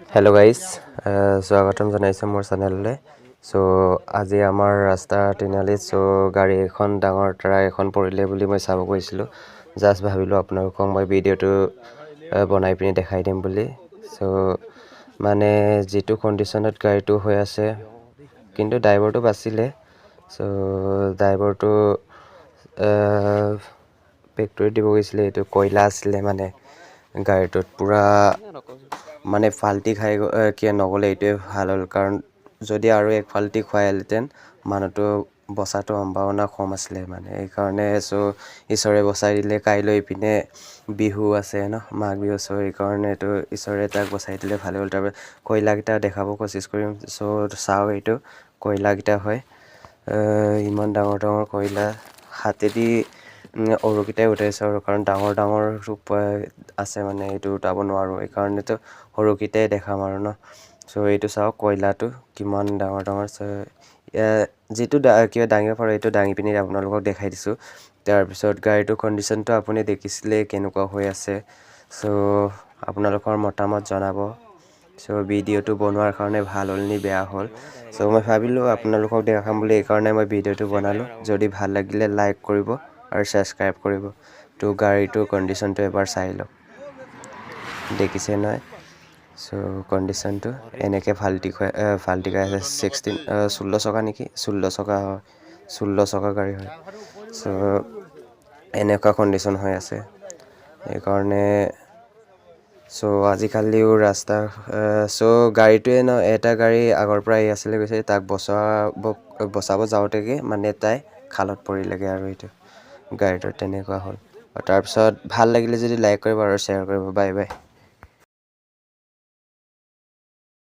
Hello' guys স্বাগতম জনাইছোঁ মোৰ চেনেললৈ। চ' আজি আমাৰ ৰাস্তা তিনিআলিত গাড়ী এখন ডাঙৰ ট্ৰাক এখন পৰিলে বুলি মই চাব গৈছিলোঁ। জাষ্ট ভাবিলোঁ আপোনালোকক মই ভিডিঅ'টো বনাই পিনি দেখাই দিম বুলি। চ' মানে যিটো কণ্ডিশ্যনত গাড়ীটো হৈ আছে, কিন্তু ড্ৰাইভাৰটো বাচিলে। চ' ড্ৰাইভাৰটো ফেক্টৰীত দিব গৈছিলে। এইটো কয়লা আছিলে মানে গাড়ীটোত পূৰা মানে ফাল্টি খাই নগ'লে এইটোৱে ভাল হ'ল, কাৰণ যদি আৰু এক ফাল্টি খুৱাইহেঁতেন মানুহটো বচাটো সম্ভাৱনা কম আছিলে মানে। সেইকাৰণে ঈশ্বৰে বচাই দিলে। কাইলৈ ইপিনে বিহু আছে ন, মাঘ বিহু। সেইকাৰণে এইটো ঈশ্বৰে তাক বচাই দিলে ভালে হ'ল। তাৰপৰা কয়লাকেইটা দেখাব কোচিছ কৰিম। চাওক, এইটো কয়লাকেইটা হয়। ইমান ডাঙৰ ডাঙৰ কয়লা হাতেদি সৰুকেইটাই উঠাইছোঁ, আৰু কাৰণ ডাঙৰ ডাঙৰ আছে মানে এইটো উঠাব নোৱাৰোঁ। এইকাৰণেতো সৰুকেইটাই দেখাম আৰু ন। এইটো চাওক কয়লাটো কিমান ডাঙৰ ডাঙৰ। যিটো কিবা দাঙিব পাৰোঁ এইটো দাঙি পিনি আপোনালোকক দেখাই দিছোঁ। তাৰপিছত গাড়ীটোৰ কণ্ডিশ্যনটো আপুনি দেখিছিলে কেনেকুৱা হৈ আছে। আপোনালোকৰ মতামত জনাব। ভিডিঅ'টো বনোৱাৰ কাৰণে ভাল হ'ল নি বেয়া হ'ল। মই ভাবিলোঁ আপোনালোকক দেখাম বুলি, এইকাৰণে মই ভিডিঅ'টো বনালোঁ। যদি ভাল লাগিলে লাইক কৰিব আৰু ছাবস্ক্ৰাইব কৰিব। গাড়ীটোৰ কণ্ডিশ্যনটো এবাৰ চাই লওক। দেখিছে নহয়। কণ্ডিশ্যনটো এনেকৈ ফাল্টি খাই আছে। 16 চকা নেকি, 16 চকা হয়, 16 চকা গাড়ী হয়। এনেকুৱা কণ্ডিশ্যন হৈ আছে। সেইকাৰণে আজিকালিও ৰাস্তা গাড়ীটোৱে এটা গাড়ী আগৰ পৰা আহি আছিলে গৈছে, তাক বচাব যাওঁতেগৈ মানে তাই খালত পৰিলেগৈ, আৰু এইটো গাড়ীটোৰ তেনেকুৱা হ'ল। তাৰপিছত ভাল লাগিলে যদি লাইক কৰিব আৰু শ্বেয়াৰ কৰিব। Bye bye.